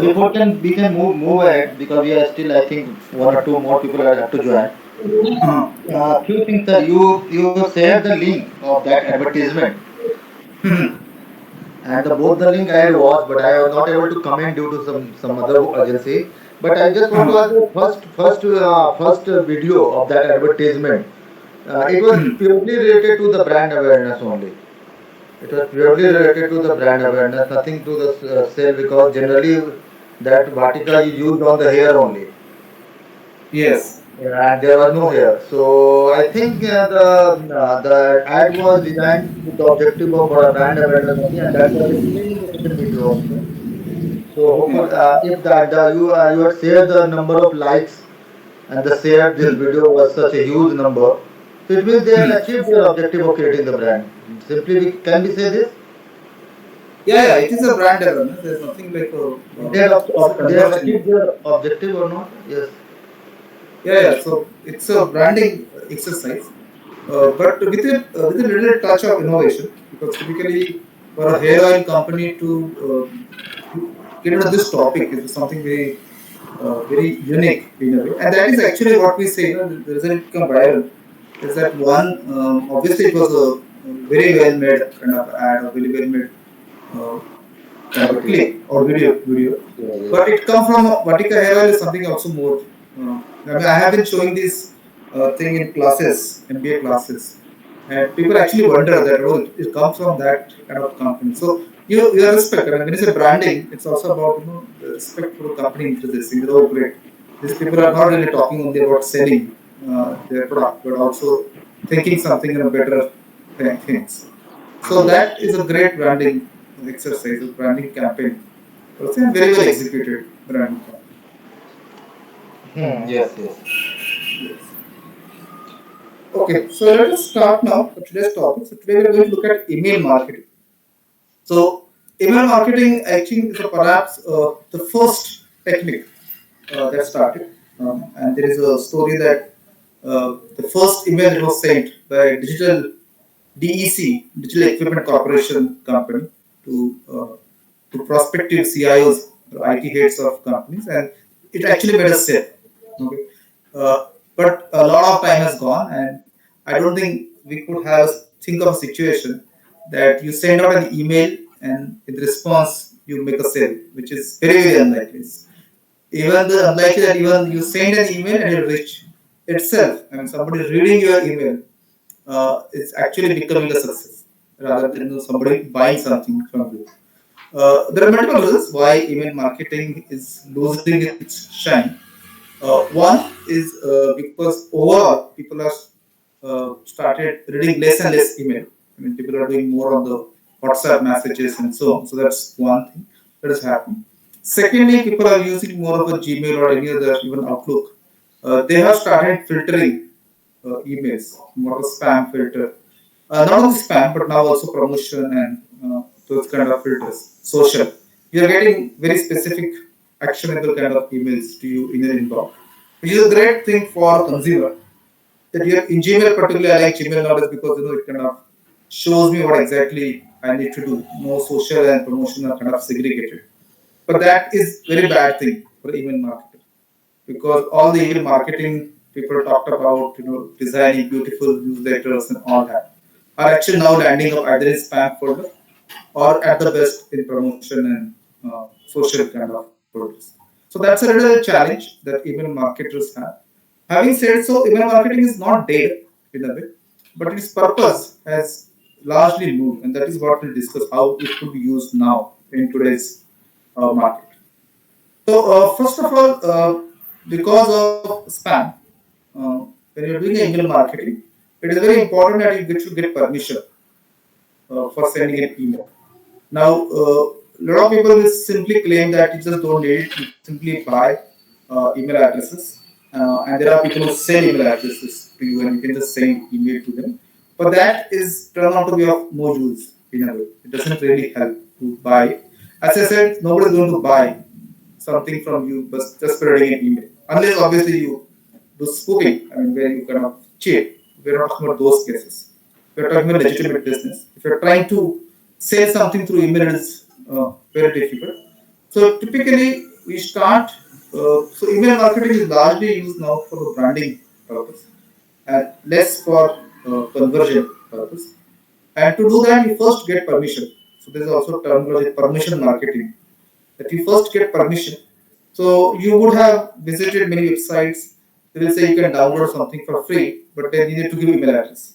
before can we can move ahead because we are still I think one or two more people have to join. Uh, Few things, sir. You shared the link of that advertisement, and the both the link I had watched, but I was not able to comment due to some other urgency. But I just want to ask the first video of that advertisement. It was purely related to the brand awareness only. It was purely related to the brand awareness, nothing to the sale because generally that Vatika you used on the hair only. yes. Yeah, and there was no hair. So I think the ad was designed with the objective of brand awareness only, and that was explained in the second video also. So hopefully, if you had shared the number of likes and the shared this video was such a huge number, so it means they had achieved their objective of creating the brand. Simply, can we say this? Yeah, yeah, it is a brand awareness. There's nothing like it's a They have conversion. achieved their objective or not? Yes. Yeah, yeah. So it's a branding exercise, but with a little touch of innovation, because typically for a hair oil company to get into this topic is something very unique in a way, and that is actually what we say. The reason it become viral is that one, obviously it was a very well made kind of ad or very well made uh, kind of a clip or video. Yeah, But yes. it come from Vatika hair oil is something also more. I mean, I have been showing this thing in classes, MBA classes, and people actually wonder that oh, it comes from that kind of company. So you have respect. I mean, when you say branding, it's also about the respect for the company into this thing. Oh, great! These people are not really talking only about selling their product, but also thinking something in a better things. So that is a great branding exercise, a branding campaign. I would say very well executed branding campaign. Yes, yes. Yes. Okay, so let us start now for today's topic. So today we are going to look at email marketing. So email marketing, I think, is perhaps the first technique that started. And there is a story that the first email that was sent by DEC, Digital Equipment Corporation company, to prospective CIOs, or IT heads of companies, and it actually made us sale. Okay, but a lot of time has gone, and I don't think we could have think of a situation that you send out an email and in response you make a sale, which is very unlikely. Even the unlikely that even you send an email and it reach itself. I mean, somebody reading your email is actually becoming a success rather than somebody buying something from you. There are multiple reasons why email marketing is losing its shine. One is because overall people are started reading less and less email. I mean, people are doing more on the WhatsApp messages and so on. So that's one thing that is happening. Secondly, people are using more of a Gmail or any other, even Outlook. They have started filtering emails, more of a spam filter. Not only spam, but now also promotion and those kind of filters. Social. You are getting very specific, actionable kind of emails to you in your inbox, which is a great thing for consumer. That you have in Gmail particularly, I like Gmail nowadays because it kind of shows me what exactly I need to do. No social and promotion are kind of segregated. But that is very bad thing for email marketer because all the email marketing people talked about, designing beautiful newsletters and all that, are actually now landing up either in spam folder or at the best in promotion and social kind of folders. So that's a little challenge that email marketers have. Having said so, email marketing is not dead in a way, but its purpose has largely moved, and that is what we'll discuss how it could be used now in today's market. So, first of all, because of spam, when you're doing email marketing, it is very important that you get to get permission for sending an email. Now, a lot of people will simply claim that you just don't need it, you simply buy email addresses. And there are people who sell email addresses to you and you can just send email to them. But that is turned out to be of no use in a way. It doesn't really help to buy it. As I said, nobody's going to buy something from you but just spreading an email. Unless obviously you do spoofing, I mean, where you kind of cheat. We're not talking about those cases. We're talking about legitimate business. If you're trying to sell something through email, it is very difficult. So typically, we start. So email marketing is largely used now for the branding purpose and less for conversion purpose. And to do that, you first get permission. So there's also terminology permission marketing, that you first get permission. So you would have visited many websites. They will say you can download something for free, but then you need to give email address.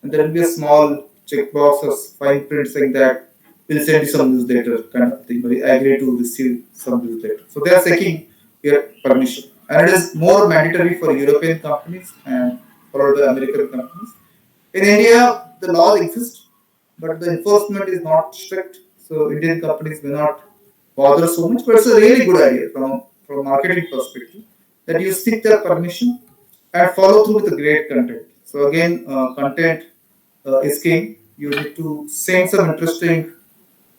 And there will be a small checkbox or fine print saying that we'll send you some newsletter kind of thing, but I agree to receive some newsletter. So they are seeking your permission. And it is more mandatory for European companies and for the American companies. In India, the laws exist, but the enforcement is not strict. So Indian companies may not bother so much. But it's a really good idea from a marketing perspective that you seek their permission and follow through with the great content. So again, content is king. You need to send some interesting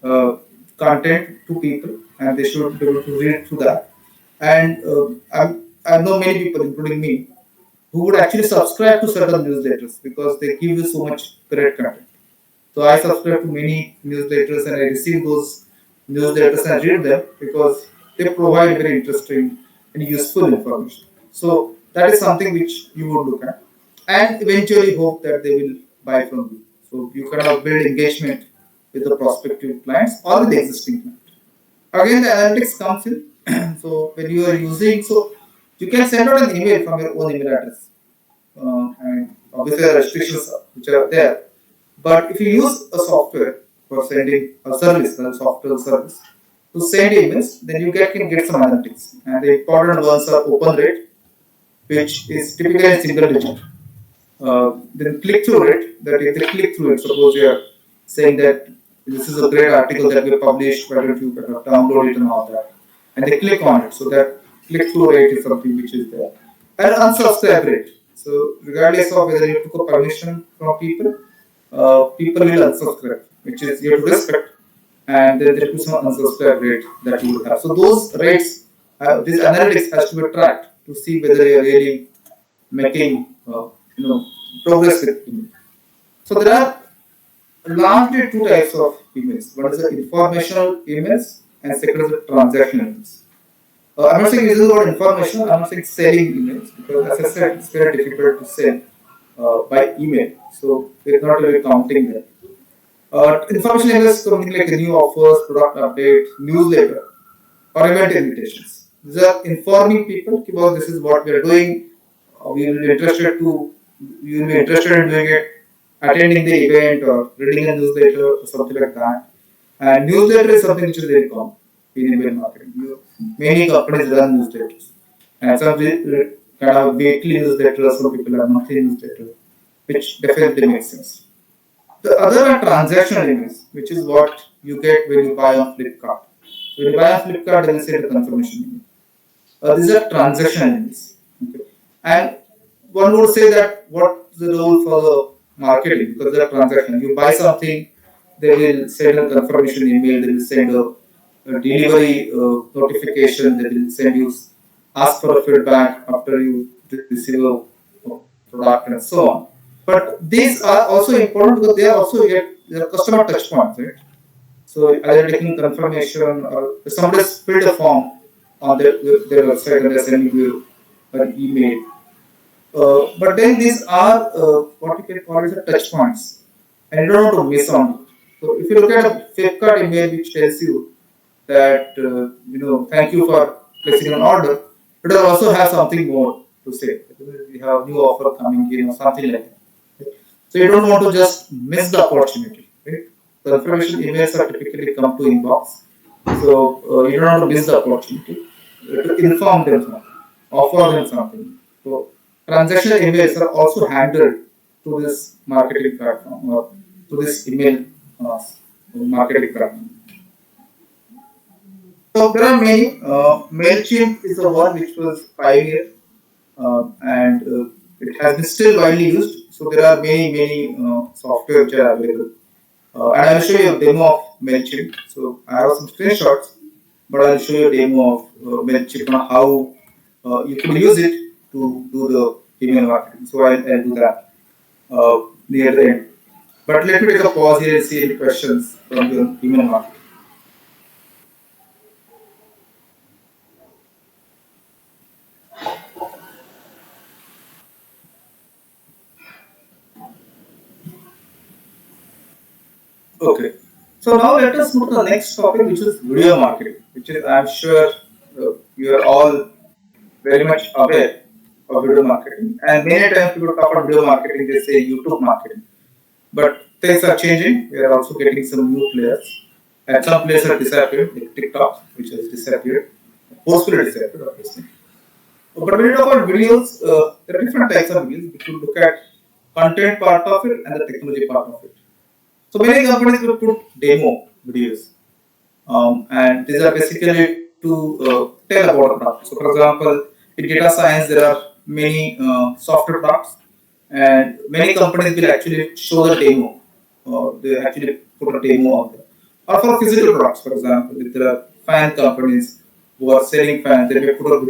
uh, content to people, and they should be able to read through that. And I know many people, including me, who would actually subscribe to certain newsletters because they give you so much great content. So I subscribe to many newsletters and I receive those newsletters and read them because they provide very interesting and useful information. So that is something which you would look at and eventually hope that they will buy from you. So you kind of build engagement with the prospective clients or with the existing clients. Again, the analytics comes in. So when you are using, so you can send out an email from your own email address, and obviously there are restrictions which are there. But if you use a software for sending a service, a software service to send emails, then you can get some analytics. And the important ones are open rate, which is typically a single digit. Then click through rate, that if they click through it, suppose you are saying that this is a great article that we published, why don't you kind of download it and all that. And they click on it. So that click through rate is something which is there. And unsubscribe rate. So regardless of whether you took a permission from people, people will unsubscribe, which is you have to respect. And then there is some unsubscribe rate that you will have. So those rates, this analytics has to be tracked to see whether you are really making progress with email. So there are largely two types of emails. One is the informational emails and second is the transactional emails. I'm not saying using the word information, I'm not saying selling emails because as I said, it's very difficult to sell by email. So we're not really counting that. Information emails is something like a new offers, product update, newsletter, or event invitations. These are informing people about this is what we are doing. We will be interested to, you will be interested in doing it, attending the event or reading a newsletter or something like that. And newsletter is something which is very common in email marketing. Many companies run newsletters. And some kind of weekly newsletters, some people have monthly newsletter, which definitely makes sense. The other are transactional emails, which is what you get when you buy on Flipkart. When you buy on Flipkart, they will send a confirmation email. These are transaction emails. Okay. And one would say that what's the role for the marketing because they're transaction. You buy something, they will send a confirmation email, they will send a delivery notification, they will send you ask for a feedback after you receive a product and so on. But these are also important because they are also yet they are customer touch points, right? So either taking confirmation or somebody's filled a form on their website and they're sending you an email. But then these are what you can call as a touch points, and you don't want to miss on it. So if you look at a Flipkart email which tells you that thank you for placing an order, it will also have something more to say. We have new offer coming in or something like that. So you don't want to just miss the opportunity, right? The information emails are typically come to inbox, so you don't want to miss the opportunity to inform them something, offer them something. So transactional emails are also handled to this marketing platform or to this email uh, marketing platform. So there are many. Mailchimp is the one which was pioneer, and it has been still widely used. So there are many software which are available. And I'll show you a demo of Mailchimp. So I have some screenshots, but I'll show you a demo of Mailchimp and how you can use it to do the email marketing. So I'll do that near the end. But let me take a pause here and see any questions from the email marketing. Okay. So now let us move to the next topic, which is video marketing, which is I'm sure you are all very much aware of video marketing. And many times people talk about video marketing, they say YouTube marketing. But things are changing. We are also getting some new players. And some players have disappeared, like TikTok, which has disappeared, forcefully disappeared, obviously. But when you talk about videos, there are different types of videos. If you look at content part of it and the technology part of it. So many companies will put demo videos, and these are basically to tell about the product. So, for example, in data science, there are many software products, and many companies will actually show the demo. They actually put a demo out there. Or for physical products, for example, if there are fan companies who are selling fans, they may put a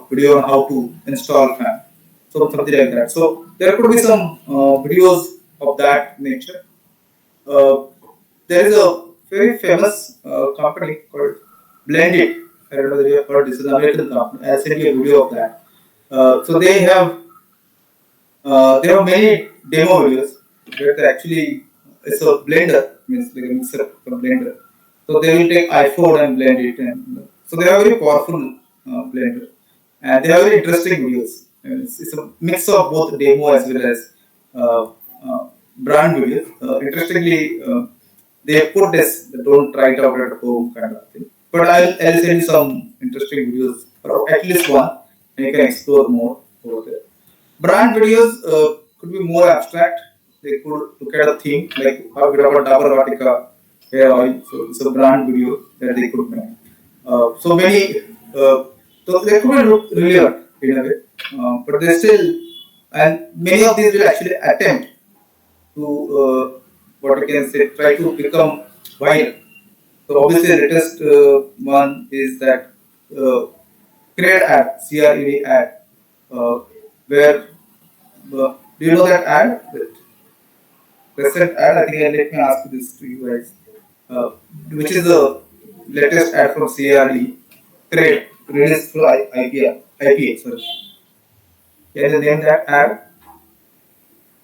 video on how to install fan. So something like that. So there could be some videos of that nature. uh, there is a very famous company called Blended. I don't know whether you have heard this. Is an American company. I'll send you a video of that. So they have many demo videos where they actually it's a blender, means like a mixer from blender. So they will take iPhone and blend it, and so they have very powerful blender, and they have very interesting videos. And it's a mix of both demo as well as uh, uh, brand videos. Interestingly, they put this don't try it out at home kind of thing. But I'll send you some interesting videos, or at least one, and you can explore more over there. Brand videos could be more abstract. They could look at a theme like how we talk about Dabur Vatika hair oil. So it's a brand video that they could make. So many, so they could be look relevant in a way, but they still, and many of these will actually attempt to what I can say, try to become viral. So obviously, the latest one is that uh, CRED ad, CRED ad, uh, where do you know that ad? That recent ad, I think let me ask you this to you guys. Uh, which is the latest ad from CRE, CRED, released through IPA, sorry. Can you name that ad,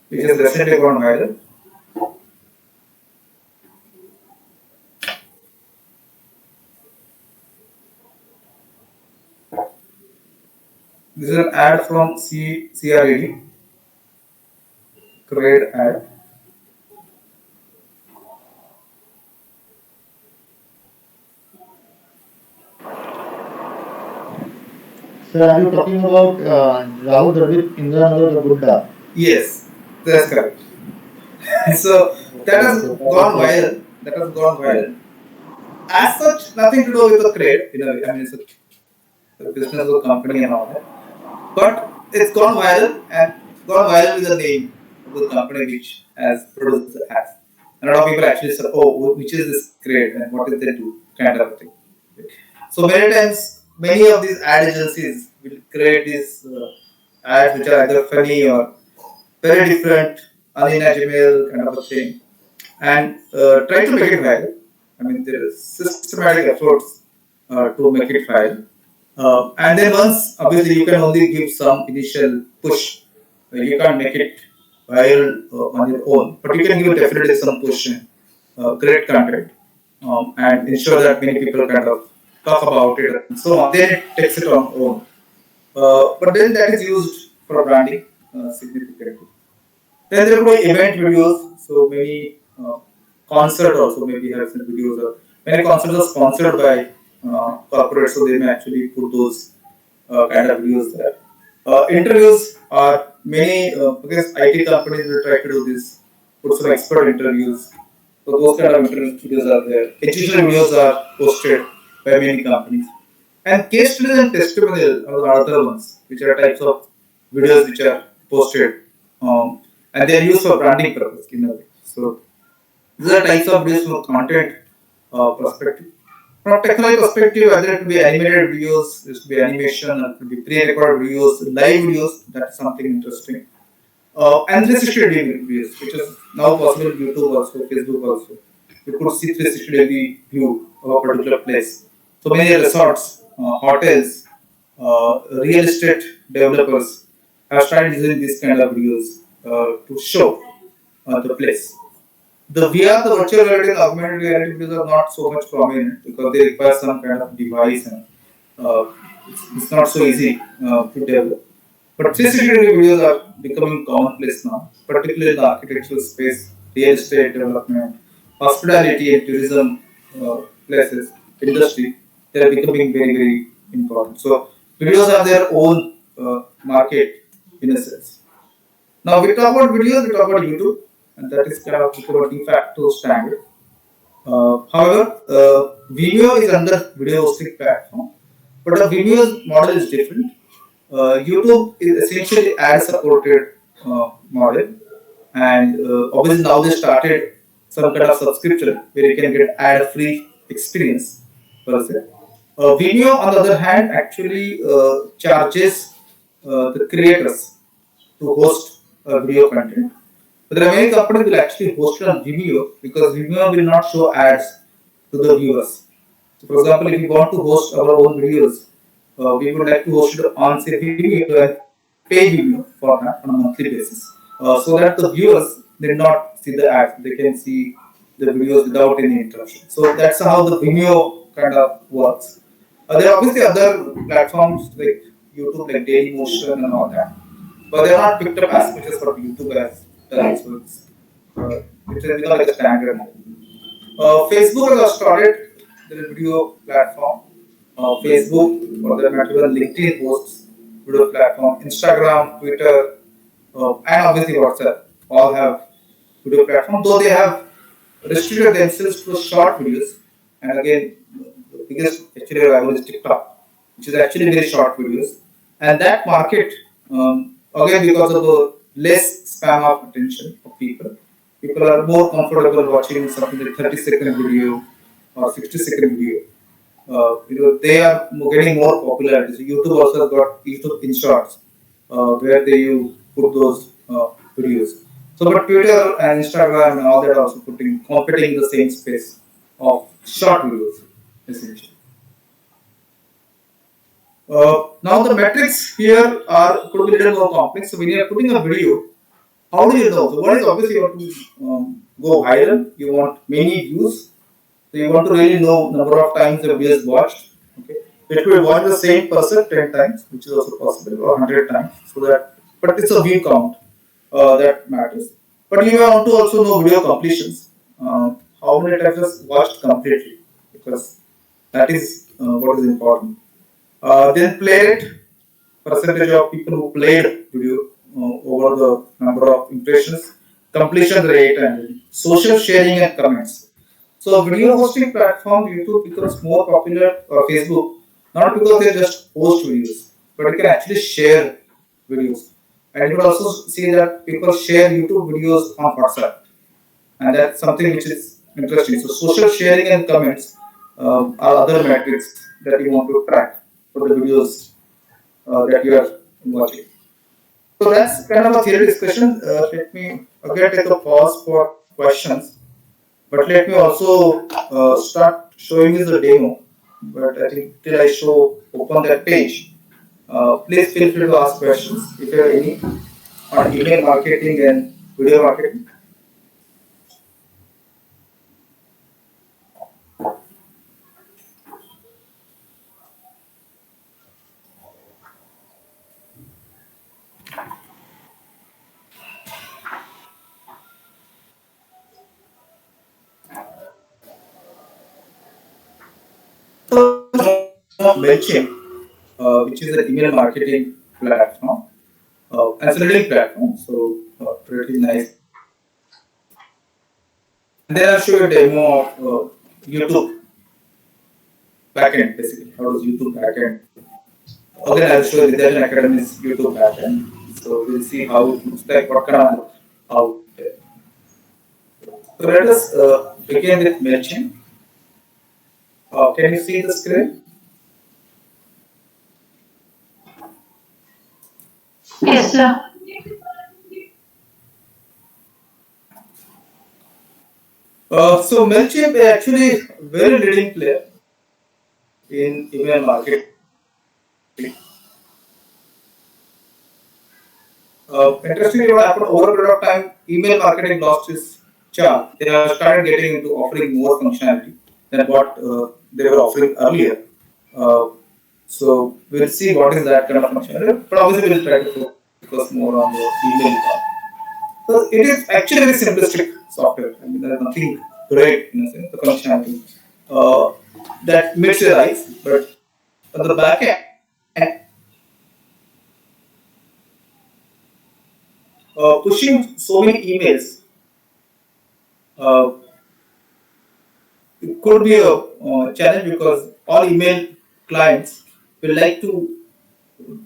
which has recently gone viral? This is an ad from CRED, CRED ad. Sir, are you talking about Rahul Dravid Indranagar Gudda? Yes, that's correct. So that Okay, has so that gone is viral. That has gone yeah. viral. As such, nothing to do with the trade. You know, I mean, it's a business or company and all that. But it's gone viral, and it's gone viral with the name of the company which has produced the ads. And a lot of people actually say, "Oh, which is this grade and what did they do?" Kind of thing. So many times, many of these ad agencies will create these ads which are either funny or very different, unimaginable kind of a thing, and try to make it viral. I mean, there is systematic efforts to make it viral. And then once, obviously, you can only give some initial push. You can't make it viral on your own, but you can give definitely some push and great content, and ensure that many people kind of talk about it and so on. Then it takes it on own. But then that is used for branding significantly. Then there could be event videos. So many concert also maybe have some videos. Many concerts are sponsored by corporate, so they may actually put those kind of videos there. Interviews are many because IT companies will try to do this, put some expert interviews. So those kind of interview videos are there. Educational videos are posted by many companies. And case studies and testimonial are the other ones, which are types of videos which are posted, and they are used for branding purpose in a way. So these are types of videos from content perspective. From technology perspective, whether it could be animated videos, it could be animation, it could be pre-recorded videos, live videos. That's something interesting. And 360 degree videos, which is now possible in YouTube also, Facebook also. You could see 360 degree view of a particular place. So many resorts, hotels, real estate developers have started using this kind of videos to show the place. The VR, the virtual reality and augmented reality videos are not so much prominent because they require some kind of device and uh, it's not so easy to develop. But 360 videos are becoming commonplace now, particularly in the architectural space, real estate development, hospitality and tourism places, industry. They are becoming very, very important. So videos have their own market in a sense. Now we talk about videos, we talk about YouTube, and that is kind of become a de facto standard. However, Vimeo is under video hosting platform, but the Vimeo's model is different. YouTube is essentially ad supported model, and obviously now they started some kind of subscription where you can get ad free experience per se. Vimeo, on the other hand, actually charges the creators to host video content. But there are many companies will actually host it on Vimeo because Vimeo will not show ads to the viewers. So, for example, if we want to host our own videos, we would like to host it on say Vimeo and pay Vimeo for that on a monthly basis, so that the viewers did not see the ads; they can see the videos without any interruption. So that's how the Vimeo kind of works. There are obviously other platforms like YouTube, like Daily Motion and all that, but they're not picked up as much as what YouTube has done. So it has become like a standard. Facebook has started the video platform. Facebook, for that matter, even LinkedIn hosts video platform. Instagram, Twitter, and obviously WhatsApp all have video platform. Though they have restricted themselves to short videos. And again, the biggest actually rival is TikTok, which is actually very short videos. And that market, again, because of the less span of attention of people, people are more comfortable watching something like 30-second video or 60-second video. They are getting more popularity. So YouTube also has got YouTube in shorts, where they you put those videos. So, but Twitter and Instagram and all that are also putting competing in the same space of short videos, essentially. Now the metrics here are could be a little more complex. So when you are putting a video, how do you know? So one is obviously you want to go viral. You want many views. So you want to really know number of times the video is watched. Okay, it could watch the same person 10 times, which is also possible, or 100 times. So that, but it's a view count that matters. But you want to also know video completions. How many times is watched completely, because that is what is important. Then play rate, percentage of people who played video over the number of impressions, completion rate, and social sharing and comments. So video hosting platform YouTube becomes more popular, or Facebook, not because they just post videos, but you can actually share videos. And you can also see that people share YouTube videos on WhatsApp, and that's something which is interesting. So social sharing and comments are other metrics that you want to track for the videos that you are watching. So that's kind of a theory discussion. Let me again take a pause for questions, but let me also start showing you the demo. But I think till I show open that page, please feel free to ask questions if you have any on email marketing and video marketing. Mailchimp, which is an email marketing platform, and it's a leading platform, so pretty nice. And then I'll show you a demo of YouTube backend, basically. How does YouTube backend? Again, I'll show you Vidyarjan Academy's YouTube backend. So we'll see how it looks like, what kind of out there. So let us begin with Mailchimp. Can you see the screen? Yes, sir. So Mailchimp is actually very leading player in email marketing. Interestingly, what happened over a period of time, email marketing lost its chart, they have started getting into offering more functionality than what they were offering earlier. Uh, so we'll see what is that kind of functionality. But obviously, we'll try to focus more on the email part. So it is actually very simplistic software. I mean, there's nothing great in a sense, the functionality uh, that meets your eyes. But on the back end, pushing so many emails, uh, it could be a challenge because all email clients will like to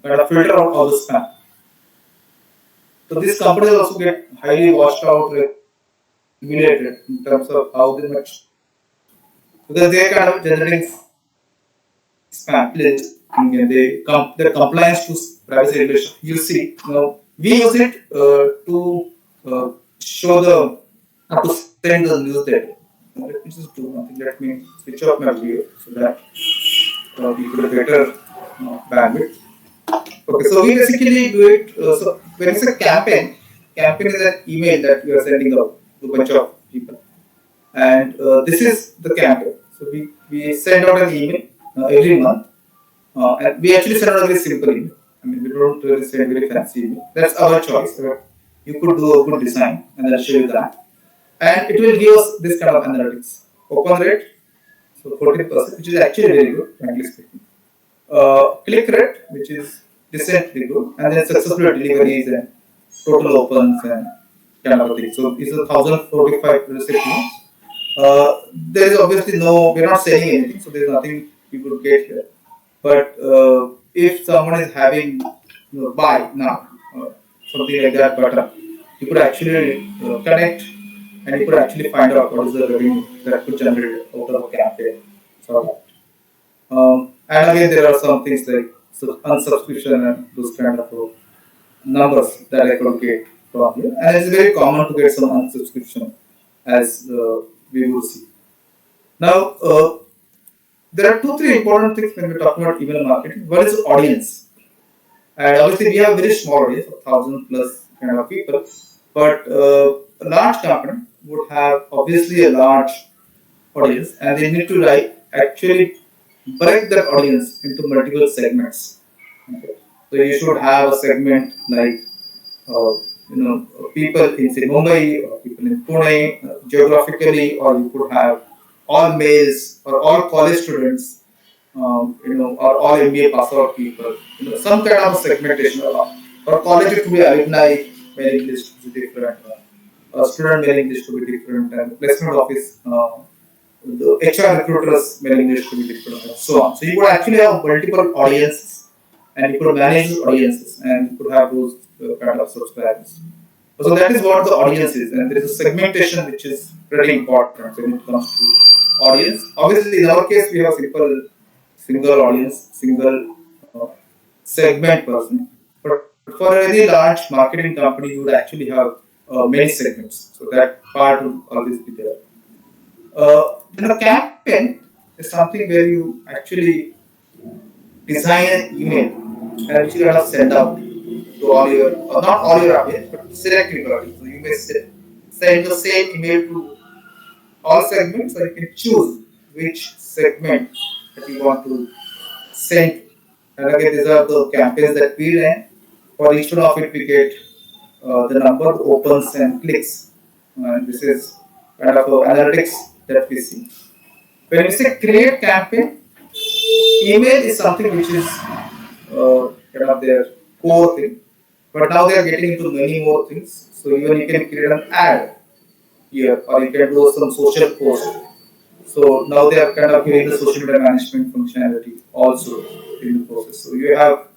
kind of filter out all the spam. So these companies also get highly watched out, regulated in terms of how they much, because they are kind of generating spam list, and their compliance to privacy regulation. You see, we use it to show the not to send the newsletter. Let me just do one thing. Let me switch off my video so that we could have better bandwidth. Okay, so we basically do it. So when it's a campaign, campaign is an email that we are sending out to a bunch of people, and this is the campaign. So we send out an email every month, and we actually send out a very simple email. I mean, we don't really send very fancy email. That's our choice. So you could do a good design, and I'll show you that. And it will give us this kind of analytics. Open rate, so 14%, which is actually very good, frankly speaking. Click rate, which is decently good, and then successful deliveries and total opens and kind of thing. So it's 1,045 recipients. There is obviously no, we're not selling anything, so there's nothing you could get here. But if someone is having buy now, something like that button, you could actually connect and you could actually find out what is the revenue that could generate out of a campaign. So, and again, there are some things like unsubscription and those kind of numbers that I could get from here. And it's very common to get some unsubscription as we will see. Now, there are two, three important things when we talk about email marketing. One is audience. And obviously, we have a very small audience of 1,000 plus kind of people. But a large company would have obviously a large audience, and they need to like actually break that audience into multiple segments. Okay. So you should have a segment like people in say Mumbai or people in Pune geographically, or you could have all males or all college students, or all MBA pass out people. Some kind of segmentation. Or college it could be alumni mailing list to be different, student mailing list to be different, and placement office. The HR recruiters mailing list to be different, and so on. So you could actually have multiple audiences, and you could manage those audiences, and you could have those kind of subscribers. So that is what the audience is, and there is a segmentation which is pretty important when it comes to audience. Obviously, in our case, we have simple single audience, single segment person. But for any large marketing company, you would actually have many segments. So that part will always be there. Then a campaign is something where you actually design an email and which you kind of send out to all your, or not all your audience, but selective audience. So you may send the same email to all segments, or you can choose which segment that you want to send. And again, these are the campaigns that we ran. For each one of it, we get the number of opens and clicks. And this is kind of analytics that we see. When we say create campaign, email is something which is kind of their core thing. But now they are getting into many more things. So even you can create an ad here, or you can do some social post. So now they are kind of getting the social media management functionality also in the process. So you have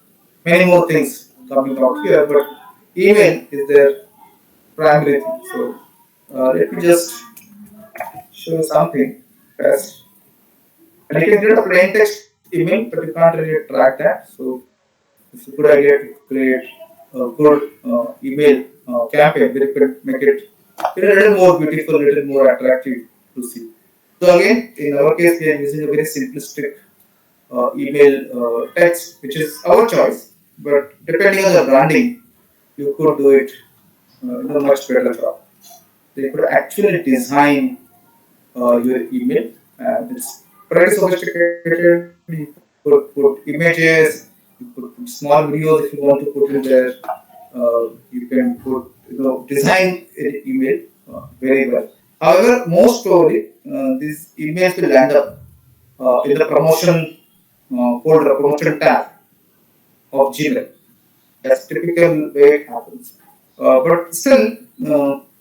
many more things coming out here, but email is their primary thing. So let me just show you something first. And you can create a plain text email, but you can't really track that. So it's a good idea to create a good email campaign where you can make it a little more beautiful, a little more attractive to see. So again, in our case, we are using a very simplistic email text, which is our choice. But depending on the branding, you could do it in a much better job. they could actually design your email. And it's pretty sophisticated. You could put images, you could put small videos if you want to put in there. You can put, design an email very well. However, most probably these emails will end up in the promotion folder, promotion tab of Gmail. That's typical way it happens. But still,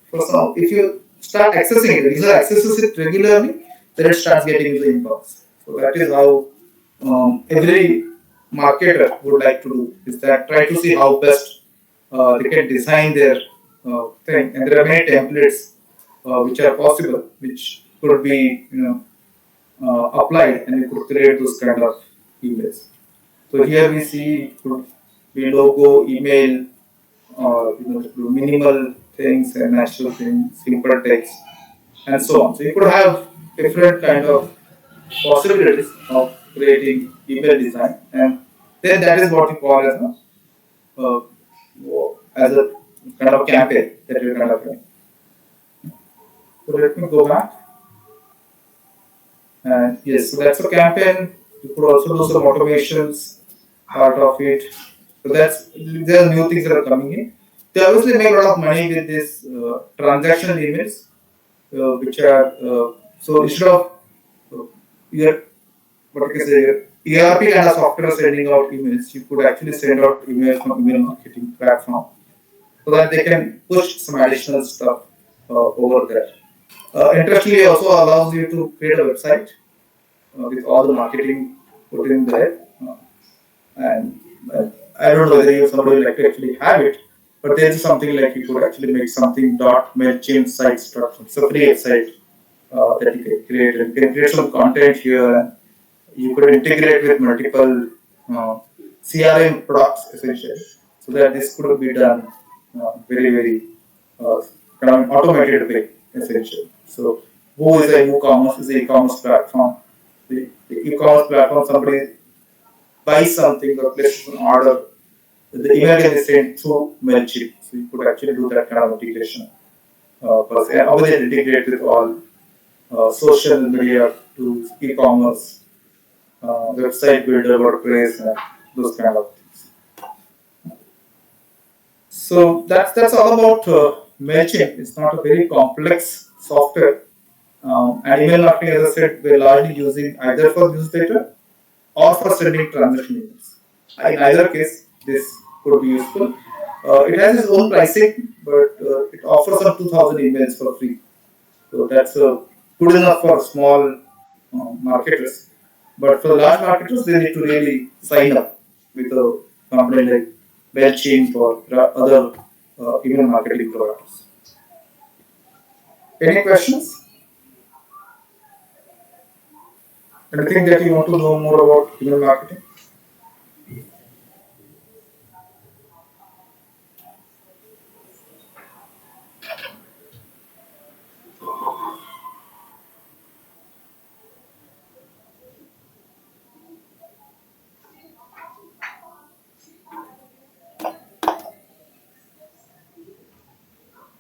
for some, if you start accessing it, the user accesses it regularly, then it starts getting into the inbox. So that is how every marketer would like to do, is that try to see how best they can design their thing. And there are many templates which are possible, which could be applied, and you could create those kind of emails. So here we see could be logo, email, or minimal things and natural things, simple text, and so on. So you could have different kind of possibilities of creating email design, and then that is what you call uh, as a kind of campaign that you're kind of doing. So let me go back. And yes, so that's a campaign. You could also do some automations part of it. So that's there are new things that are coming in. They obviously make a lot of money with this transactional emails, which are so instead of uh, your what I can say ERP kind of software sending out emails, you could actually send out emails from email marketing platform so that they can push some additional stuff over there. Interestingly, also allows you to create a website with all the marketing put in there. And I don't know whether you somebody would like to actually have it, but there's something like you could actually make something dot mailchimp sites dot com. It's a free website that you can create. And you can create some content here. And you could integrate with multiple CRM products essentially, so that this could be done very uh, kind of automated way essentially. So who is a e-commerce is a e-commerce platform. The e-commerce platform, somebody buys something or places an order, the email can be sent through Mailchimp. So you could actually do that kind of integration. Per se. And obviously integrate with all social media tools, e-commerce, website builder, WordPress, and those kind of things. So that's all about Mailchimp. It's not a very complex software. And email marketing, as I said, we're largely using either for newsletter or for sending transaction emails. In either case, this could be useful. It has its own pricing, but it offers up 2,000 emails for free. So that's good enough for small marketers. But for large marketers, they need to really sign up with a company like MailChimp or other email marketing providers. Any questions? Anything that you want to know more about email marketing?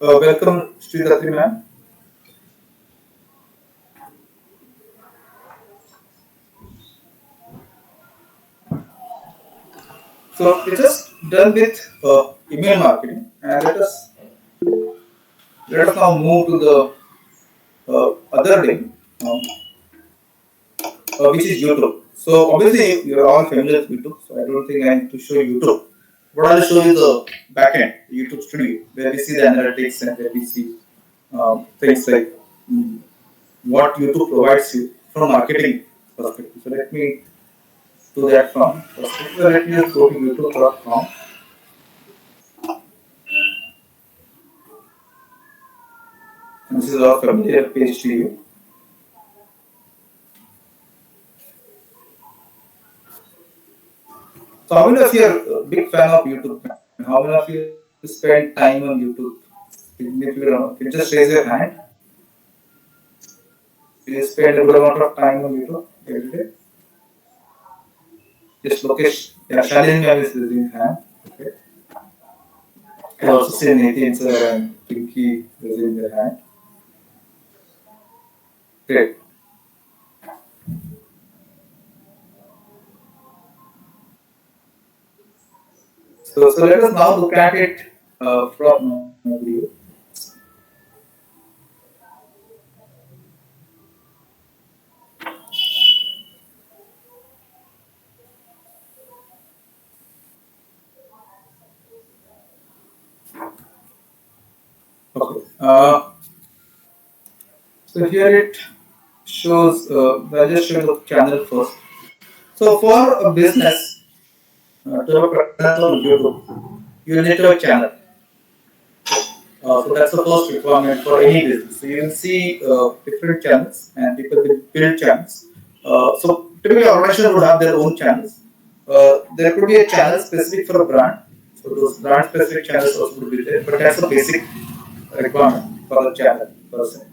Welcome, Sri Datri ma'am. So we just done with email marketing, and let us now move to the other thing, which is YouTube. So obviously you're all familiar with YouTube, so I don't think I need to show YouTube. But I'll show you the backend, YouTube Studio, where we see the analytics and where we see things like mm, what YouTube provides you from marketing perspective. So let me do that from perspective. So let me just go to youtube.com. And this is our familiar page to you. So how many of you are a big fan of YouTube? How many of you spend time on YouTube? If you don't, can you just raise your hand? Do you spend a good amount of time on YouTube every day? Yes, Lokesh. Yeah, Shalini ma'am is raising hand. Okay. You also see Nathan sir and Pinky raising their hand. Great. So let us now look at it from view. Okay. So here it shows, I'll just show the channel first. So for a business to have a presence on YouTube, you need to have a channel. So that's the first requirement for any business. So you will see different channels and people will build channels. So typically organizations would have their own channels. There could be a channel specific for a brand. So those brand specific channels also would be there, but that's a basic requirement for the channel person.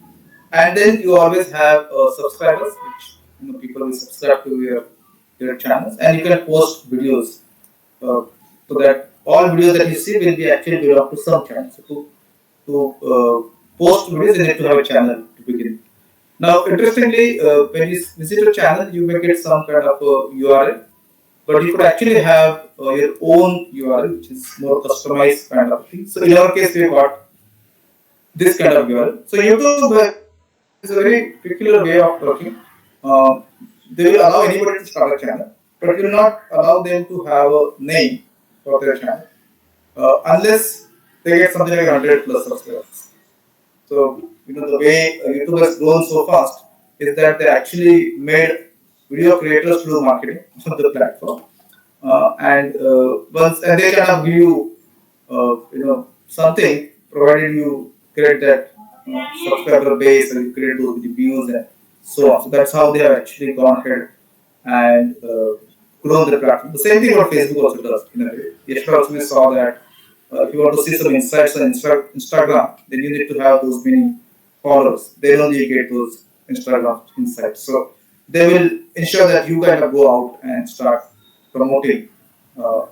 And then you always have subscribers, which people will subscribe to your channels, and you can post videos uh, so that all videos that you see will be actually belong to some channel. So to post videos, you need to have a channel to begin. Now, interestingly, when you visit a channel, you may get some kind of URL, but you could actually have your own URL, which is more customized kind of thing. So in our case, we got this kind of URL. So YouTube is a very peculiar way of working. Uh, they will allow anybody to start a channel, but will not allow them to have a name for their channel unless they get something like 100 plus subscribers. So the way YouTube has grown so fast is that they actually made video creators to do marketing on the platform, and once and they kind of give you something provided you create that subscriber base and you create those reviews and so on. So that's how they have actually gone ahead and grown the platform. The same thing what Facebook also does. Yesterday also we saw that if you want to see some insights on Instagram, then you need to have those many followers. Then only you get those Instagram insights. So they will ensure that you kind of go out and start promoting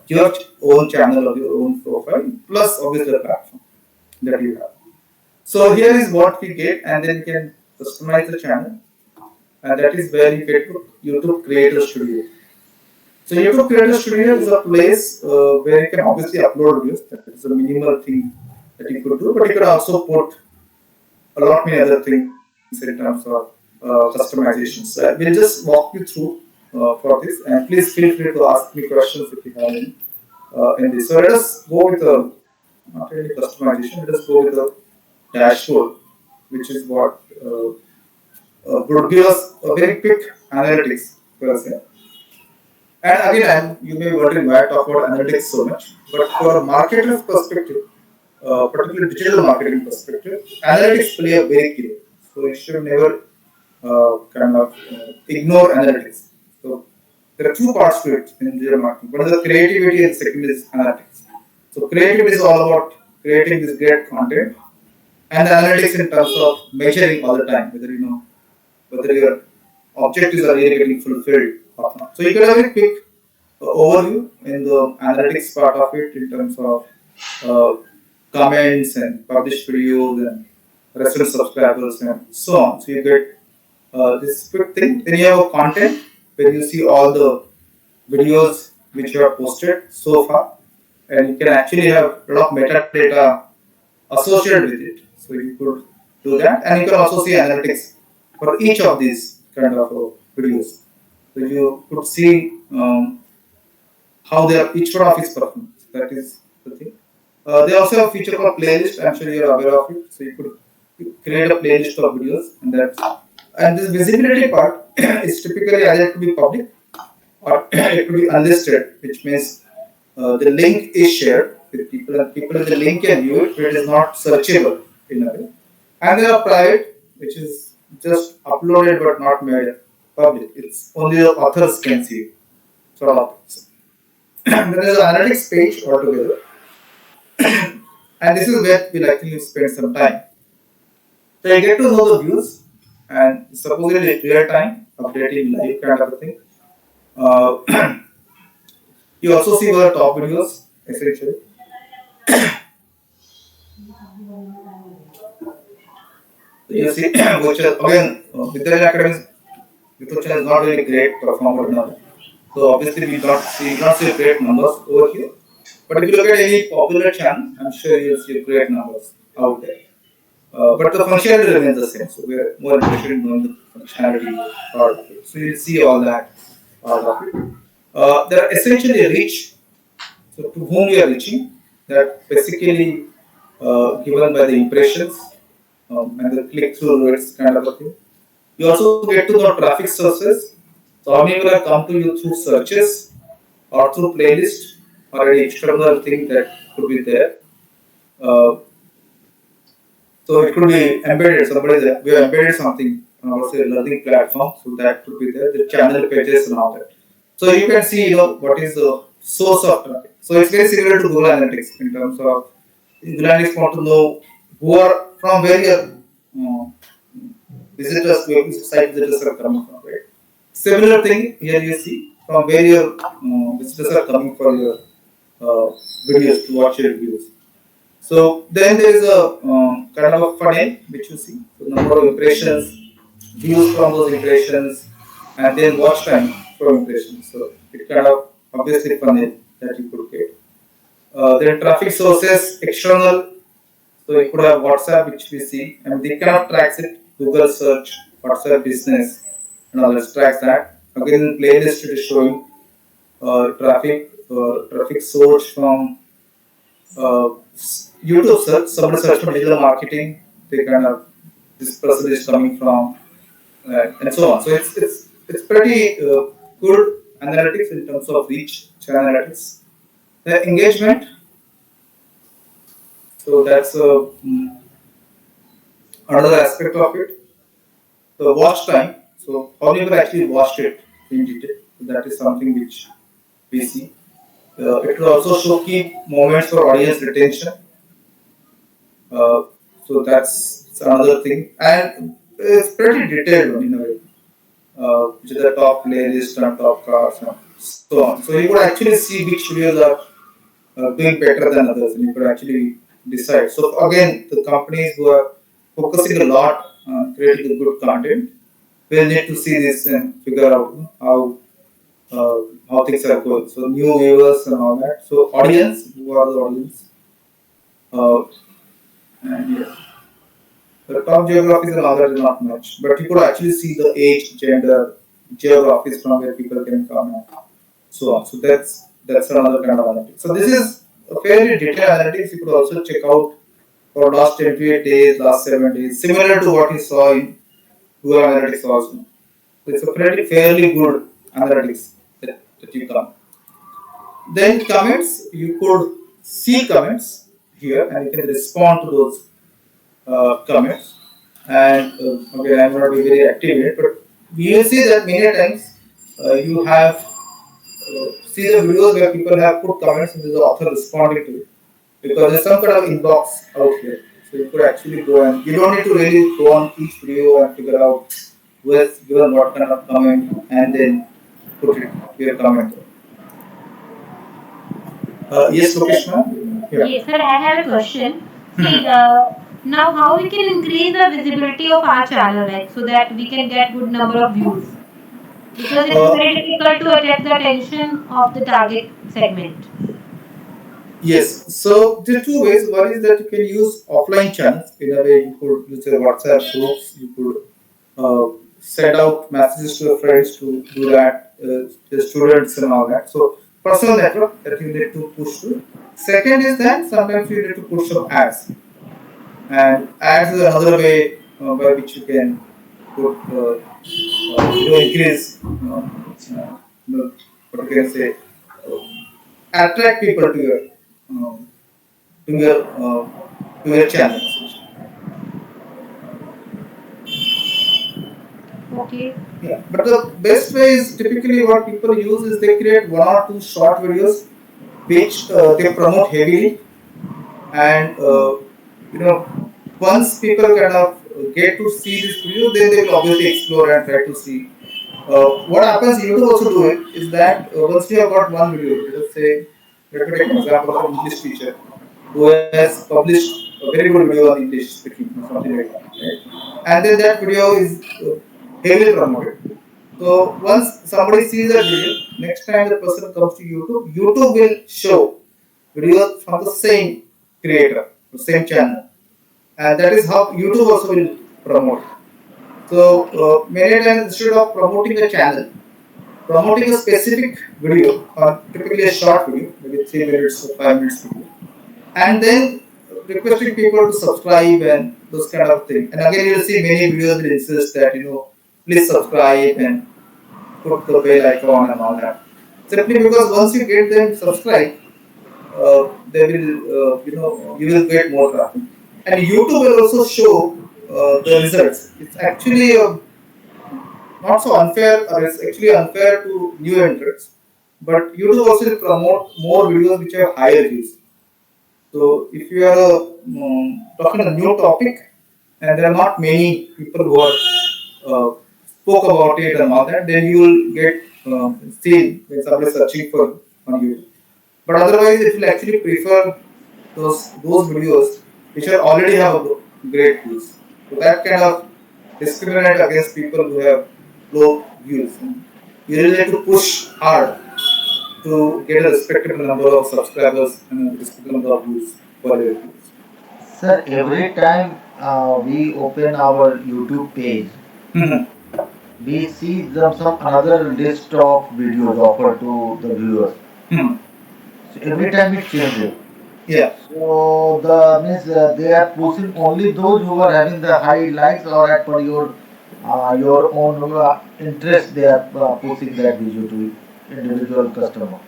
your own channel or your own profile, plus obviously the platform that you have. So here is what we get, and then you can customize the channel, and that is where you get to YouTube Creator Studio. So YouTube Creator Studio is a place where you can obviously upload videos. That is a minimal thing that you could do, but you could also put a lot many other things in terms of customizations. So we'll just walk you through for this, and please feel free to ask me questions if you have any in this. So let us go with the not really customization. Let us go with the dashboard, which is what would give us a very quick analytics for us here. And again, you may be wondering why I talk about analytics so much, but for a marketer's perspective, particularly digital marketing perspective, analytics play a very key role. So you should never ignore analytics. So there are two parts to it in digital marketing. One is the creativity, and second is analytics. So creativity is all about creating this great content, and analytics in terms of measuring all the time whether your objectives are really getting fulfilled or not. So you can have a quick overview in the analytics part of it in terms of uh, comments and published videos and recent subscribers and so on. So you get this quick thing. Then you have content where you see all the videos which you have posted so far, and you can actually have a lot of metadata associated with it. So you could do that, and you can also see analytics for each of these kind of videos. So you could see how they are each one of its performance. That is the thing. They also have a feature called playlist. I'm sure you're aware of it. So you could create a playlist of videos, and this visibility part is typically either to be public or it could be unlisted, which means the link is shared with people and people in the link can view it, but it is not searchable in a way. And there are private, which is just uploaded but not made public. It's only the authors can see it. Sort of. Then there's an analytics page altogether, and this is where we'll actually spend some time. So you get to know the views, and supposedly real time, updating live kind of a thing. You also see the top videos essentially. You see, which is again, Vidyalaya Academy, Vitochan is not really great performer now. So obviously we not see great numbers over here. But if you look at any popular channel, I'm sure you'll see great numbers out there. But the functionality remains the same. So we're more interested in knowing the functionality part of it. So you'll see all that part of it. They're essentially rich. So to whom we are reaching, that basically given by the impressions and the click through rates kind of a thing. You also get to know traffic sources. So how many people have come to you through searches or through playlist or any external thing that could be there. Uh, so it could be embedded. Somebody that we have embedded something on our say learning platform, so that could be there. The channel pages and all that. So you can see, what is the source of traffic. So it's very similar to Google Analytics in terms of Google Analytics want to know who are from where your visitors, site visitors are coming from, right? Similar thing here you see from where your visitors are coming for your uh, videos to watch your videos. So then there is a kind of a funnel which you see, so number of impressions, views from those impressions, and then watch time from impressions. So it kind of obviously funnel that you could get. Then traffic sources, external. So you could have WhatsApp, which we see, and they kind of tracks it. Google search, WhatsApp business, and all that tracks that. Again, playlist it is showing traffic source from uh, YouTube search. Somebody search for digital marketing. They kind of this person is coming from, and so on. So it's pretty good analytics in terms of reach, channel analytics. The engagement. So that's another aspect of it. The watch time. So how many people actually watched it in detail? So that is something which we see. It will also show key moments for audience retention. Uh, so that's another thing, and it's pretty detailed in a way. Which is the top playlist and top cars and so on. So you could actually see which videos are doing better than others, and you could actually decide. So again, the companies who are focusing a lot on creating a good content will need to see this and figure out uh, how things are going. So new viewers and all that. So audience, who are the audience? Uh, and yeah, the top geographies and all that is not much, but you could actually see the age, gender, geographies from where people can come and so on. So that's another kind of analytics. So this is a fairly detailed analytics. You could also check out for last 28 days, last 7 days, similar to what you saw in Google Analytics also. So it's a pretty fairly good analytics that you come. Then comments, you could see comments here and you can respond to those comments. And okay, I'm not very active in it, but you will see that many times you have see the videos where people have put comments and there's the author responding to it because there's some kind of inbox out here. So you could actually go and you don't need to really go on each video and figure out who has given what kind of comment and then put it your comment. Yes, Lokesh, ma'am? Yeah. Yes, sir, I have a question. See, now how we can increase the visibility of our channel, like so that we can get good number of views? Because it's Uh, very difficult to attract the attention of the target segment. Yes, so there are two ways. One is that you can use offline channels. In a way, you could use your WhatsApp groups. You could send out messages to your friends to do that, your students and all that. So personal network that you need to push to. Second is that sometimes you need to push some ads, and ads is another way by which you can put increase what you can say attract people um, to your uh, to your channel. Okay. Yeah, but the best way is typically what people use is they create one or two short videos which they promote heavily, and once people kind of get to see this video, then they will obviously explore and try to see. What happens, YouTube also do it, is that once you have got one video, let us say, let me take an example of an English teacher. who has published a very good video on English speaking or something like that, right? And then that video is heavily promoted. So once somebody sees that video, next time the person comes to YouTube, YouTube will show videos from the same creator, the same channel, and that is how YouTube also will promote. So many times instead of promoting a channel, promoting a specific video or typically a short video, maybe 3 minutes or 5 minutes video, and then requesting people to subscribe and those kind of things. And again, you'll see many videos will insist that please subscribe and put the bell icon and all that. Simply because once you get them subscribed, they will you will get more traffic. And YouTube will also show the results. It's actually not so unfair, or it's actually unfair to new entrants. But YouTube also will promote more videos which have higher views. So if you are talking a new topic and there are not many people who are spoke about it and all that, then you will get seen when somebody is searching for on YouTube. But otherwise, it will actually prefer those videos which are already have a great views. So that kind of discriminate against people who have low views. You really need to push hard to get a respectable number of subscribers and a respectable number of views for your videos. Sir, every time we open our YouTube page, Mhm. we see some another list of videos offered to the viewers. Hmm. So every time it changes. Yeah. So the means they are pushing only those who are having the high likes or at per your own interest. They are pushing that video to individual customer.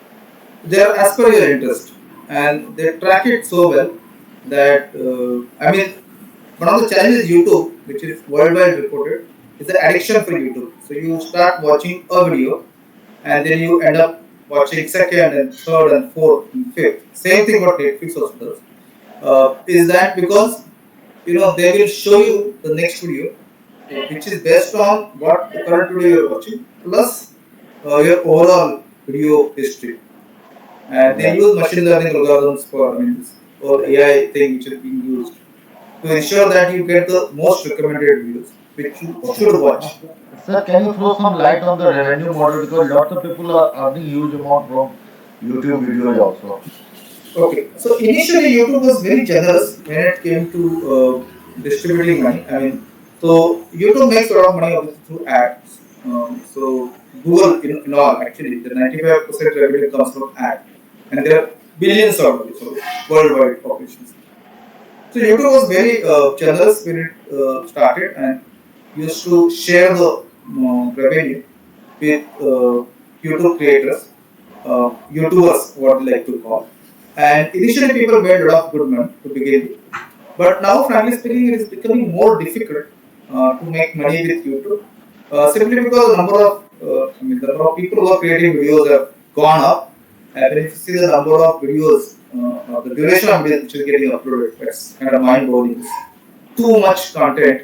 They are as per your interest, and they track it so well that I mean, one of the challenges YouTube, which is worldwide reported, is the addiction for YouTube. So you start watching a video, and then you end up watching second and third and fourth and fifth. Same thing what Netflix also does. Is that because they will show you the next video, which is based on what the current video you're watching plus your overall video history. And they Right. use machine learning algorithms for this or AI thing which is being used to ensure that you get the most recommended videos which you Okay. should watch. Sir, can you throw some light on the revenue model because lots of people are earning huge amount from YouTube videos also. Okay, so initially YouTube was very generous when it came to distributing money. I mean, so YouTube makes a lot of money obviously through ads. So Google in all actually the 95% revenue comes from ad, and there are billions of it, so worldwide populations. So YouTube was very generous when it started and used to share the revenue with YouTube creators, YouTubers, what they like to call. And initially, people made a lot of good money to begin with. But now, frankly speaking, it is becoming more difficult to make money with YouTube simply because the number of people who are creating videos have gone up. And when you see the number of videos, the duration of videos which is getting uploaded, that's kind of mind blowing. Too much content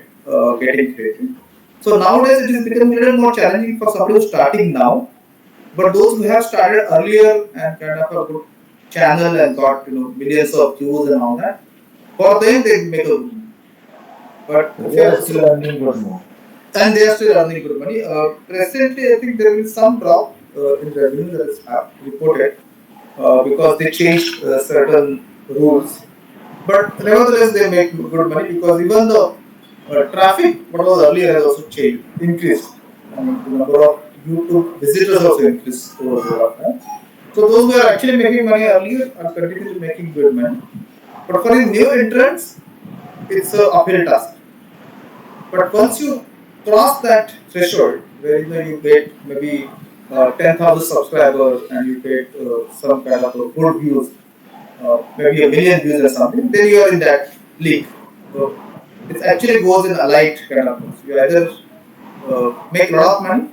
getting created. So nowadays, it is becoming a little more challenging for somebody who's starting now. But those who have started earlier and kind of a good channel and got millions of views and all that, for them they make a good money. But So if they you are have, still earning good more. and they are still earning good money. Presently, I think there is some drop in revenue that is reported because they changed certain rules. But nevertheless, they make good money because even the traffic, what was earlier, has also changed, increased. I mean, the number of YouTube visitors also increased over a period of time. So those who are actually making money earlier are continuing making good money. But for the new entrants, it's a uphill task. But once you cross that threshold, where you get maybe 10,000 subscribers and you get some kind of a good views, maybe a million views or something, then you are in that league. So it actually goes in a light kind of things. You either make a lot of money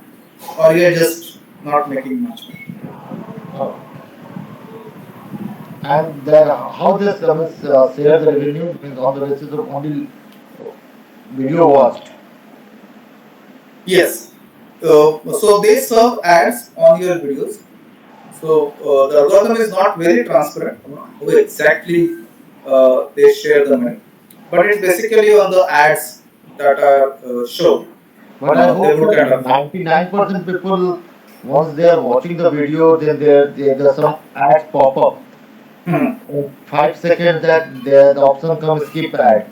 or you are just not making much money. Oh. And then how this means, share the revenue means on the basis of only video watched. Yes. So they serve ads on your videos. So the algorithm is not very transparent. Who exactly they share the money. But it's basically on the ads that are shown. But I They hope would that kind of. 99% people, once they are watching the video, then there's some ads pop up. Hmm. 5 seconds that the option comes skip ad.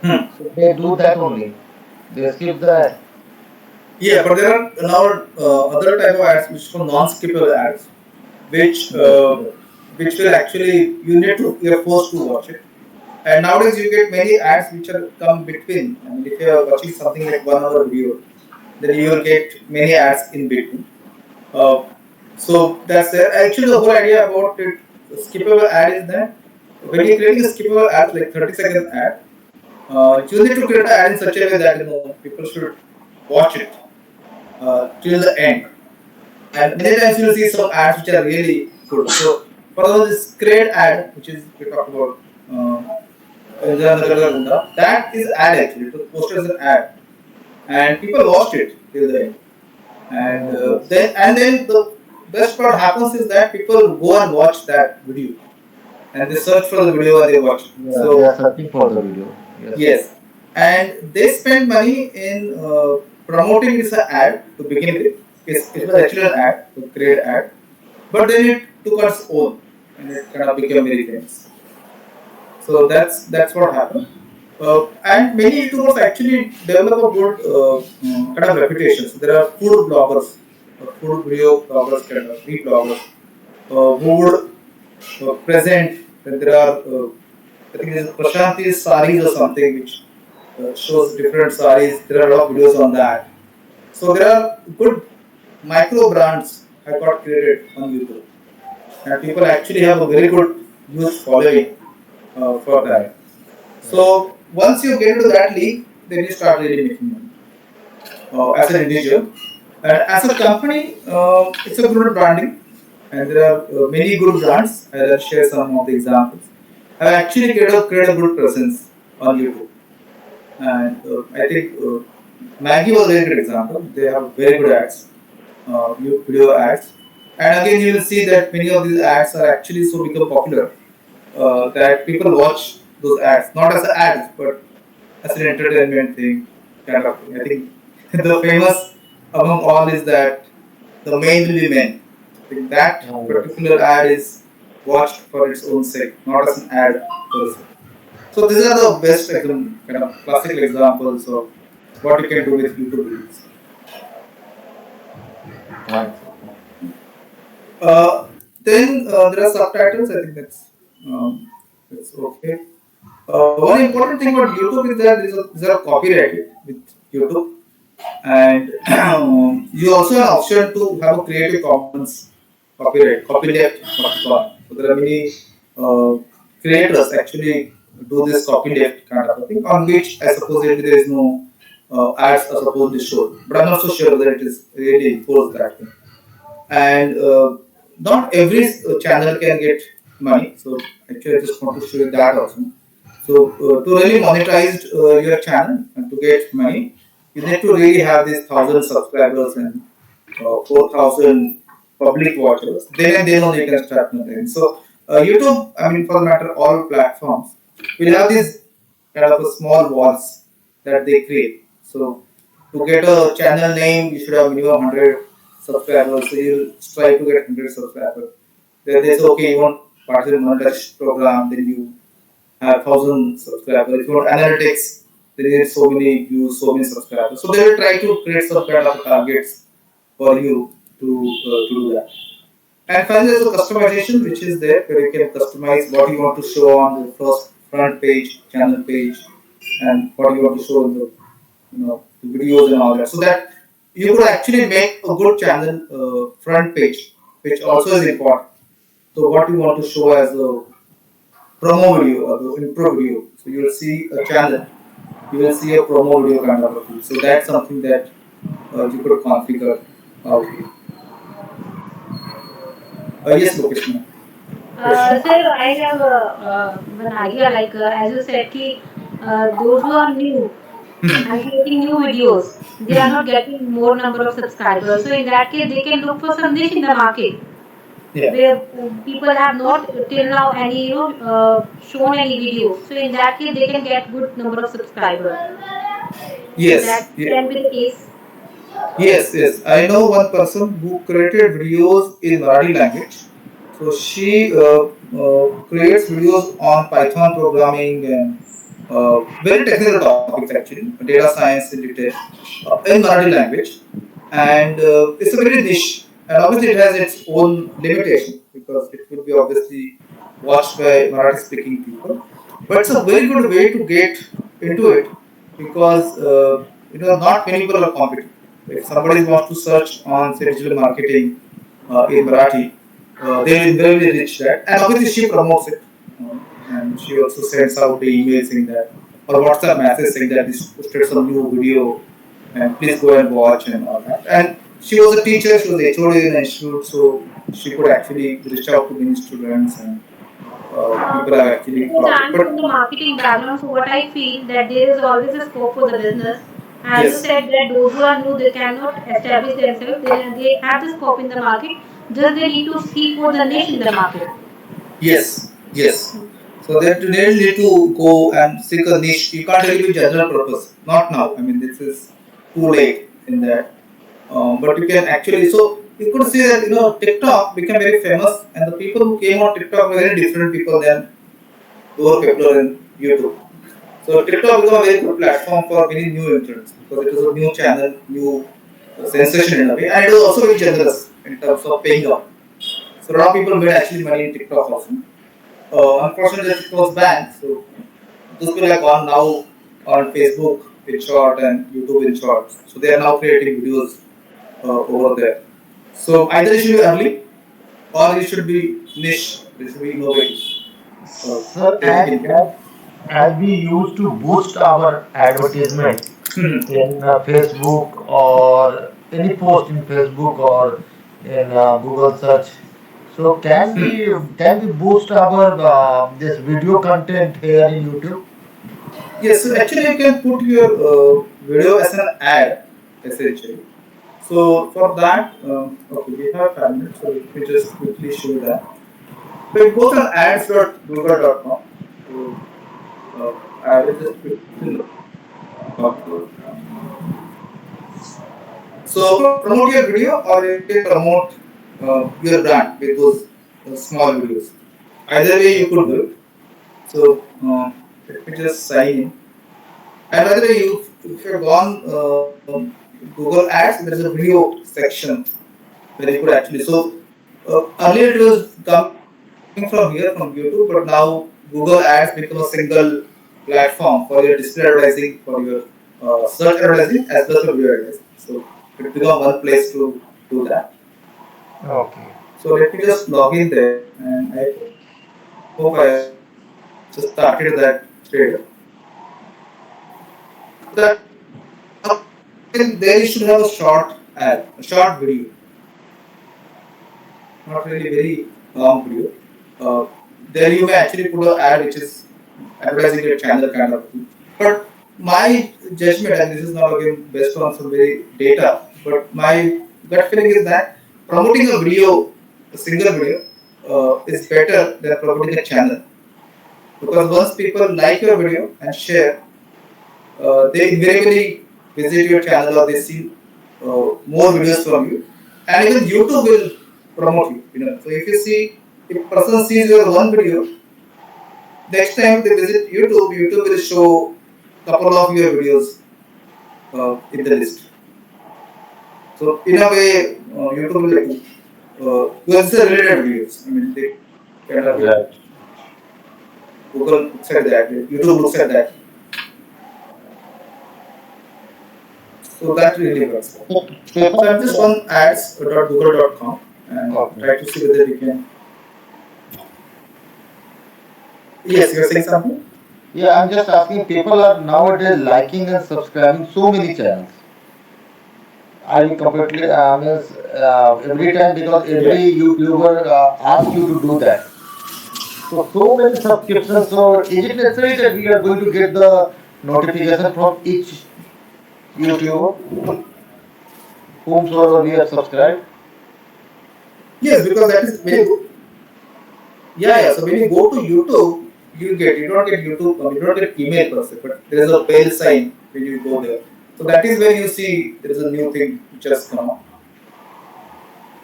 Hmm. So they do that only. They skip the ad. Yeah, but there are now other type of ads which are non-skippable ads, which Yes, uh, yes. which will actually you're forced to watch it. And nowadays you get many ads which are come between. I mean, if you are watching something like 1 hour video, then you will get many ads in between. Uh, so that's there. Actually, the whole idea about it, skippable ad is that when you're creating a skippable ad, like 30-second ad, you need to create an ad in such a way that people should watch it till the end. And many times you'll see some ads which are really good. So for example, this great ad, which is we talked about Indira Nagar Gunda, that is ad actually. It was posted as an ad, and people watched it till the end. And Oh, yes. then the best part happens is that people go and watch that video, and they search for the video and they watch it. Yeah, they are So searching for the video. Yes. yes, and they spend money in promoting this ad to begin with. It was actually an ad, a great ad, but then it took its own, and it kind of became very famous. So that's what happened. And many YouTubers actually develop a good kind of reputation. So there are food bloggers, food video bloggers, kind of free bloggers, who would present. Then there are, I think there's Prashanti's saris or something, which shows different saris. There are a lot of videos on that. So there are good micro brands have got created on YouTube, and people actually have a very good huge following for that. So once you get into that league, then you start really making money as an individual. And as a company, it's a good branding, and there are many good brands. I'll share some of the examples. I've actually created a good presence on YouTube, and I think Maggie was a very good example. They have very good ads, video ads, and again you will see that many of these ads are actually so become popular that people watch those ads not as ads but as an entertainment thing, kind of thing. I think the famous among all is that the main will be men. I think that Oh, yes. particular ad is watched for its own sake, not as an ad per se. So these are the best kind of classical examples of what you can do with YouTube videos. Fine. Uh, then there are subtitles. I think that's okay. One important thing about YouTube is that there are copyright with YouTube, and you also have an option to have a Creative Commons copyleft option. So there are many uh, creators actually do this copyleft kind of a thing, on which I supposedly there is no ads are supposed to show, but I'm not so sure whether it is really enforced that way. And not every channel can get money. So actually, I just want to show you that also. So to really monetize your channel and to get money, you need to really have these 1,000 subscribers and 4,000 public watchers. Then and then only you can start monetizing. So YouTube, I mean, for the matter, all platforms will have these kind of a small walls that they create. So to get a channel name, you should have minimum 100 subscribers. So you'll try to get 100 subscribers. Then they say, okay, you want participate in monetization program, then you have 1,000 subscribers. If you want analytics, then you need so many views, so many subscribers. So they will try to create some kind of targets for you to do that. And finally, there's a customization which is there where you can customize what you want to show on the first front page, channel page, and what you want to show in the the videos and all that. So that you could actually make a good channel front page, which also is important. So what you want to show as a promo video or the intro video. So you will see a channel, you will see a promo video kind of a thing. So that's something that you could configure out here. Yes, Lokesh, ma'am. Question? Sir, I have one idea. Like as you said, ki those who are new and creating new videos, they are not getting more number of subscribers. So in that case, they can look for some niche in the market. Yeah. where people have not till now any shown any videos. So in that case, they can get good number of subscribers. So that Yes. can be the case. Yes, yes. I know one person who created videos in Marathi language. So she creates videos on Python programming and very technical topics actually, data science in detail, in Marathi language. And it's a very niche. And obviously it has its own limitation because it will be obviously watched by Marathi speaking people. But it's a very good way to get into it because not many people are competent. If somebody wants to search on say digital marketing in Marathi, they will invariably reach that. And obviously she promotes it, and she also sends out the email saying that or WhatsApp message saying that this posted some new video and please go and watch and all that. And she was a teacher, she was HOD in an institute, so she could actually reach out to many students and people have actually Because caught it. I'm But from the marketing background, so what I feel that there is always a scope for the business. As you yes, said that those who are new, they cannot establish themselves. They have the scope in the market. Just they need to seek for the niche in the market. yes, yes. So that you really need to go and seek a niche. You can't really be general purpose. Not now. I mean, this is too late in that. But you can actually. So you could see that TikTok became very famous, and the people who came on TikTok were very different people than those popular in YouTube. So TikTok became a very good platform for many new entrants because it was a new channel, new sensation in a way, and it was also very generous in terms of paying out. So a lot of people made actually money in TikTok also. Unfortunately, it was banned, so those people are gone now on Facebook in short and YouTube in short. So they are now creating videos over there. So either it should be early or it should be niche. It should be innovative. Sir, Basic income. as we used to boost our advertisement in Facebook or any post in Facebook or in Google search, so can we boost our this video content here in YouTube? Yes, so actually you can put your video as an ad essentially. So for that, okay, we have 5 minutes, so let me just quickly show that. So it goes on ads.google.com. So I will just quickly look. So promote your video or you can promote your brand with those small videos. Either way you could do it. So let me just sign in. And by the way, if you've gone Google Ads, there is a video section where you could actually. So earlier it was coming from here from YouTube, but now Google Ads become a single platform for your display advertising, for your search advertising as well as for video advertising. So it become one place to do that. Okay. So let me just log in there, and I hope I have just started that trade. So that then there you should have a short ad, a short video, not really very long video. Uh, there you may actually put an ad which is advertising your channel kind of thing. But my judgment, and this is not again based on some very data, but my gut feeling is that promoting a video, a single video, is better than promoting a channel because once people like your video and share, they invariably visit your channel or they see more videos from you, and even YouTube will promote you. So if you see, if a person sees your one video, next time they visit YouTube, YouTube will show couple of your videos in the list. So in a way, YouTube will like because it's a related videos. I mean, they kind of Right. Google looks at that, YouTube looks at that. So that really works. So I've just run ads.google.com and Okay. try to see whether we can. Yes, you're saying something? Yeah, I'm just asking. People are nowadays liking and subscribing so many channels. I completely means every time because Yeah. every YouTuber asks you to do that. So many subscriptions. So is it necessary that we are going to get the notification from each YouTuber whomsoever we have subscribed? Yes, because that is when you, yeah, yeah. So when you go to YouTube, you don't get YouTube, you don't get email per se, but there is a bell sign when you go there. So that is when you see there is a new thing which has come up.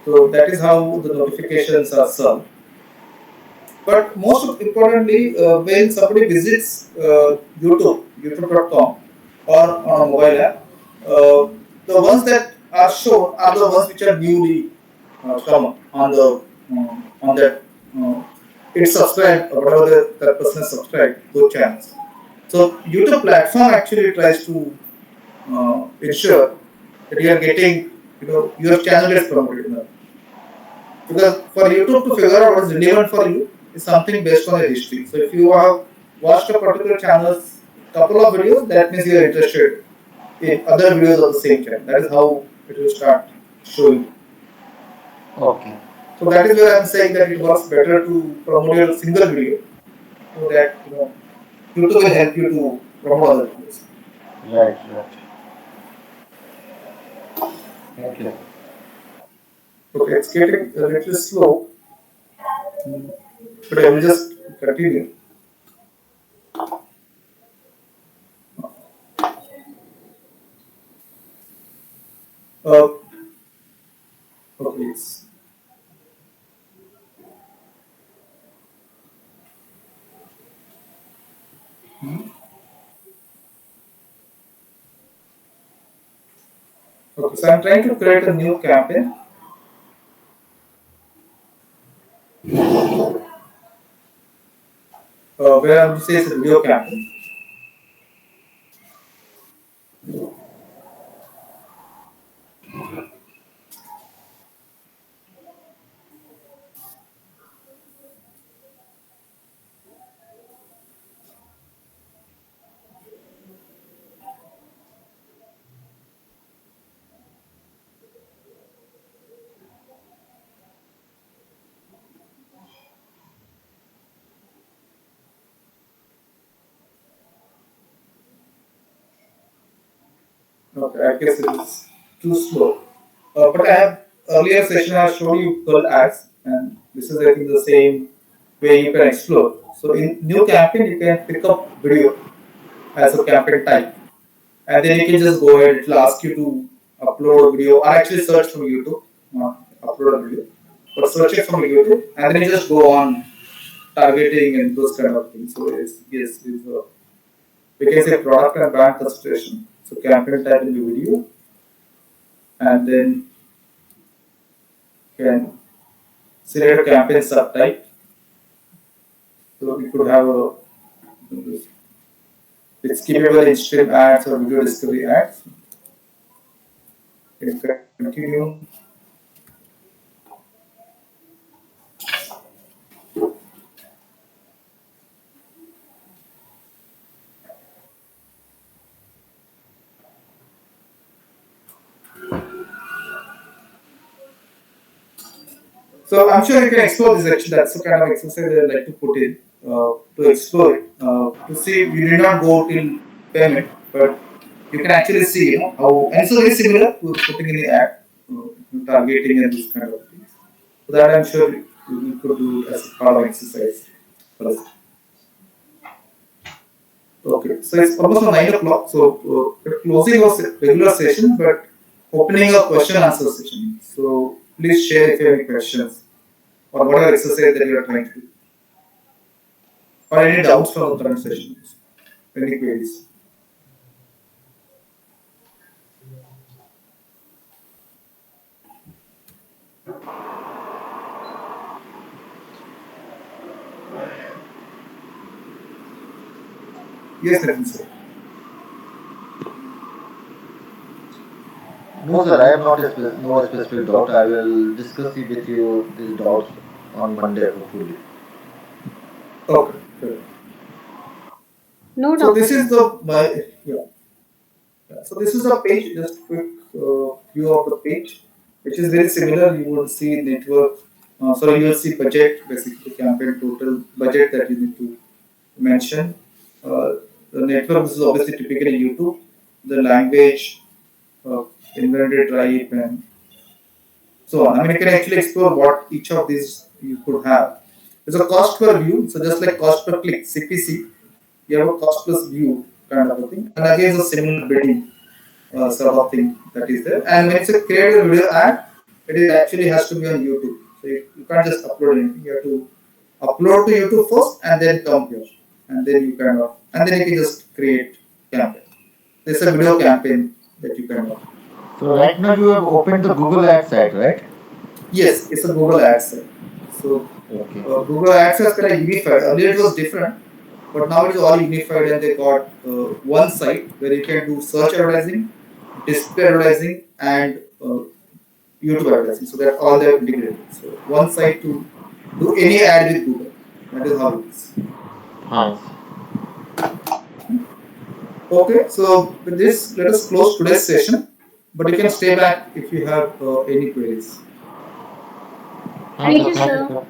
So that is how the notifications are served. But most importantly, when somebody visits youtube.com or on a mobile app, the ones that are shown are the ones which are newly come on that. Uh, it's subscribed or whatever that person has subscribed those channels. So YouTube platform actually tries to ensure that you are getting, your channel gets promoted enough. Because for YouTube to figure out what is relevant for you is something based on your history. So if you have watched a particular channel's couple of videos, that means you are interested in other videos of the same channel. That is how it will start showing. Okay. So that is where I'm saying that it works better to promote your single video, so that YouTube will help you to promote other videos. Right, right. Okay. Okay, it's getting a little slow, but I will just continue. Uh, okay, okay, so I'm trying to create a new campaign where I would say it's a video campaign. Okay, I guess it is too slow. But I have earlier session I showed you called ads, and this is I think the same way you can explore. So in new campaign you can pick up video as a campaign type, and then you can just go ahead. It will ask you to upload a video or actually search from YouTube, not upload a video, but search it from YouTube, and then you just go on targeting and those kind of things. So we can say product and brand consideration. So campaign type in the video, and then can select a campaign subtype. So we could have a it's skippable in-stream ads or video discovery ads. You can continue. So I'm sure you can explore this actually. That's the kind of exercise I like to put in to explore it. To see you did not go till payment, but you can actually see how and so very similar to putting in the ad, targeting and this kind of things. So that I'm sure you could do as a part of exercise for us. Okay, so it's almost 9 o'clock. So we're closing our regular session, but opening a question answer session. So please share if you have any questions or whatever exercise that you are trying to do, or any doubts from the current session, any queries. Yes, Nathan sir. No, sir, I have not no specific doubt. I will discuss it with you these doubts on Monday, hopefully. Okay. Good. No So doubt. this is the my yeah. So this is a page, just quick view of the page, which is very similar. You will see network. Sorry, you will see budget, basically campaign total budget that you need to mention. Uh, the network is obviously typically YouTube. The language, inventory type, and so on. I mean, you can actually explore what each of these you could have. There's a cost per view, so just like cost per click, CPC, you have a cost plus view kind of a thing. And again, it's a similar bidding sort of thing that is there. And when it's a create a video ad, it is actually has to be on YouTube. So you can't just upload anything. You have to upload to YouTube first and then come here. And then you kind of, and then you can just create campaign. There's a video campaign that you kind of. So right now you have opened the Google Ads site, right? Yes, it's a Google Ads site. So Okay. Google Ads has kind of unified. Earlier it was different, but now it is all unified and they got one site where you can do search advertising, display advertising, and YouTube advertising. So that all they are integrated. So one site to do any ad with Google. That is how it is. Nice. Okay, so with this, let us close today's session. But you can stay back if you have any queries. Thank you, Thank you, sir. sir.